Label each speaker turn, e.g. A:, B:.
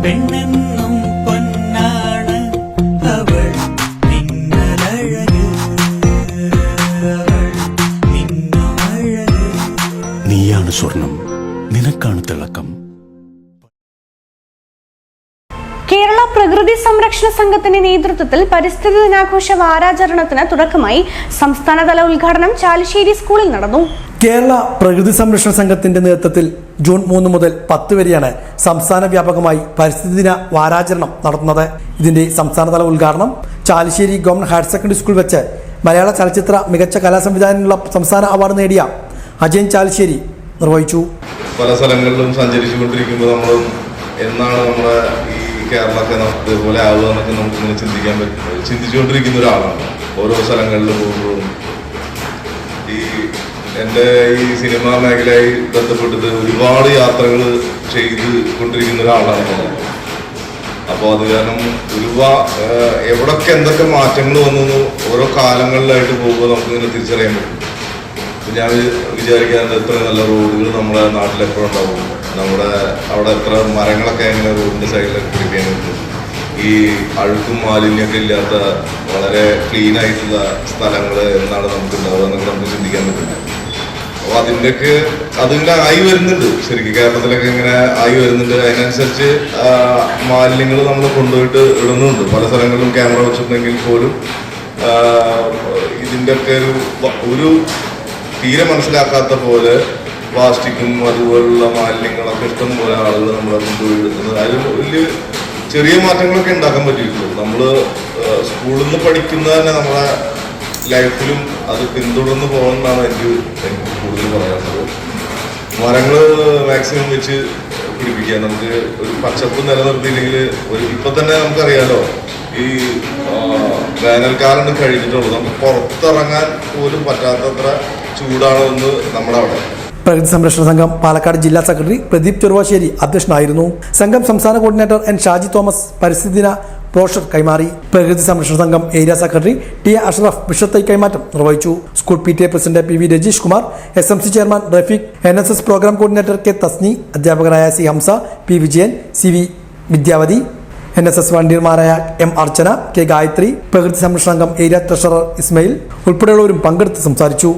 A: പെണ്ണെന്നും പൊന്നാണ് അവൾ മിന്നലഴക്, അവൾ മിന്നുമഴക്.
B: നീയാണ് സ്വർണം, നിനക്കാണ് തിളക്കം.
C: കേരള പ്രകൃതി സംരക്ഷണ സംഘത്തിന്റെ നേതൃത്വത്തിൽ പരിസ്ഥിതി ദിനാഘോഷ വാരാചരണത്തിന് തുടക്കമായി. സംസ്ഥാനതല ഉദ്ഘാടനം ചാലിശ്ശേരി സ്കൂളിൽ നടന്നു.
D: കേരള പ്രകൃതി സംരക്ഷണ സംഘത്തിന്റെ നേതൃത്വത്തിൽ ജൂൺ 3 മുതൽ 10 വരെയാണ് സംസ്ഥാന വ്യാപകമായി പരിസ്ഥിതി ദിന വാരാചരണം നടത്തുന്നത്. ഇതിന്റെ സംസ്ഥാനതല ഉദ്ഘാടനം Chalissery government higher secondary school വെച്ച് മലയാള ചലച്ചിത്ര മികച്ച കലാസംവിധാനത്തിനുള്ള സംസ്ഥാന അവാർഡ് നേടിയ അജയൻ ചാലിശ്ശേരി നിർവഹിച്ചു.
E: പല സ്ഥലങ്ങളിലും സഞ്ചരിച്ചുകൊണ്ടിരിക്കുമ്പോൾ നമ്മൾ എന്നാണ് നമ്മുടെ ഈ കേരളമൊക്കെ നമുക്ക് ഇതുപോലെ ആവുക എന്നൊക്കെ നമുക്കിങ്ങനെ ചിന്തിച്ചുകൊണ്ടിരിക്കുന്ന ഒരാളാണ്. ഓരോ സ്ഥലങ്ങളിൽ പോകുമ്പോഴും എൻ്റെ ഈ സിനിമാ മേഖലയായി ബന്ധപ്പെട്ടിട്ട് ഒരുപാട് യാത്രകൾ ചെയ്ത് കൊണ്ടിരിക്കുന്ന ഒരാളാണ് ഞാൻ. അപ്പോൾ അത് കാരണം എവിടൊക്കെ എന്തൊക്കെ മാറ്റങ്ങൾ വന്നു ഓരോ കാലങ്ങളിലായിട്ട് പോകുമ്പോൾ നമുക്കിങ്ങനെ തിരിച്ചറിയാൻ പറ്റും. അപ്പം ഞാൻ വിചാരിക്കാറുണ്ട് എത്ര നല്ല റോഡുകൾ നമ്മുടെ നാട്ടിലെപ്പോഴും ഉണ്ടാവും, നമ്മുടെ അവിടെ എത്ര മരങ്ങളൊക്കെ എങ്ങനെ റോഡിൻ്റെ സൈഡിലൊക്കെ പിടിക്കാൻ പറ്റും, ഈ അഴുക്കും മാലിന്യമൊക്കെ ഇല്ലാത്ത വളരെ ക്ലീൻ ആയിട്ടുള്ള സ്ഥലങ്ങൾ എന്നാണ് നമുക്ക് ഉണ്ടാവുക എന്നൊക്കെ നമുക്ക് ചിന്തിക്കാൻ പറ്റുന്നത്. അപ്പോൾ അതിൻ്റെ ആയി വരുന്നുണ്ട്. ശരിക്കും കേരളത്തിലൊക്കെ ഇങ്ങനെ ആയി വരുന്നുണ്ട്. അതിനനുസരിച്ച് മാലിന്യങ്ങൾ നമ്മൾ കൊണ്ടുപോയിട്ട് ഇടുന്നുണ്ട്. പല സ്ഥലങ്ങളിലും ക്യാമറ വെച്ചിട്ടുണ്ടെങ്കിൽ പോലും ഇതിൻ്റെയൊക്കെ ഒരു തീരെ മനസ്സിലാക്കാത്ത പോലെ പ്ലാസ്റ്റിക്കും അതുപോലുള്ള മാലിന്യങ്ങളൊക്കെ ഇഷ്ടം പോലെ ആളുകൾ നമ്മളെ കൊണ്ടുപോയി ഇടുന്നത്. അതിൽ വലിയ ചെറിയ മാറ്റങ്ങളൊക്കെ ഉണ്ടാക്കാൻ പറ്റിയിട്ടുള്ളൂ. നമ്മൾ സ്കൂളിൽ നിന്ന് പഠിക്കുന്നത് തന്നെ നമ്മളെ ലൈഫിലും അത് പിന്തുടർന്ന് പോകുന്നതാണ് എനിക്ക് കൂടുതൽ പറയാനുള്ളത്. മരങ്ങൾ മാക്സിമം വെച്ച് പിടിപ്പിക്കുക. നമുക്ക് ഒരു പച്ചപ്പ് നിലനിർത്തിയില്ലെങ്കിൽ ഇപ്പം തന്നെ നമുക്കറിയാലോ, ഈ വേനൽക്കാലം കഴിഞ്ഞിട്ടുള്ളൂ. നമുക്ക് പുറത്തിറങ്ങാൻ പോലും പറ്റാത്തത്ര ചൂടാണെന്ന് നമ്മുടെ അവിടെ.
D: പ്രകൃതി സംരക്ഷണ സംഘം പാലക്കാട് ജില്ലാ സെക്രട്ടറി പ്രദീപ് ചെറുവാശ്ശേരി അധ്യക്ഷനായിരുന്നു. സംഘം സംസ്ഥാന കോർഡിനേറ്റർ എൻ ഷാജി തോമസ് പരിസ്ഥിതി ദിന ബ്രോഷർ കൈമാറി. പ്രകൃതി സംരക്ഷണ സംഘം ഏരിയ സെക്രട്ടറി ടി അഷ്റഫ് വിഷത്തൈ കൈമാറ്റം നിർവഹിച്ചു. School PTA president PV Rajeesh Kumar, SMC chairman Rafeeq, NSS programme coordinator K Thasni, അധ്യാപകരായ C Hamza, P Vijayan, CV വിദ്യാവതി, NSS വണ്ടിയർമാരായ M അർച്ചന, K ഗായത്രി, പ്രകൃതി സംരക്ഷണ സംഘം ഏരിയ ട്രഷറർ ഇസ്മയിൽ ഉൾപ്പെടെയുള്ളവരും പങ്കെടുത്ത് സംസാരിച്ചു.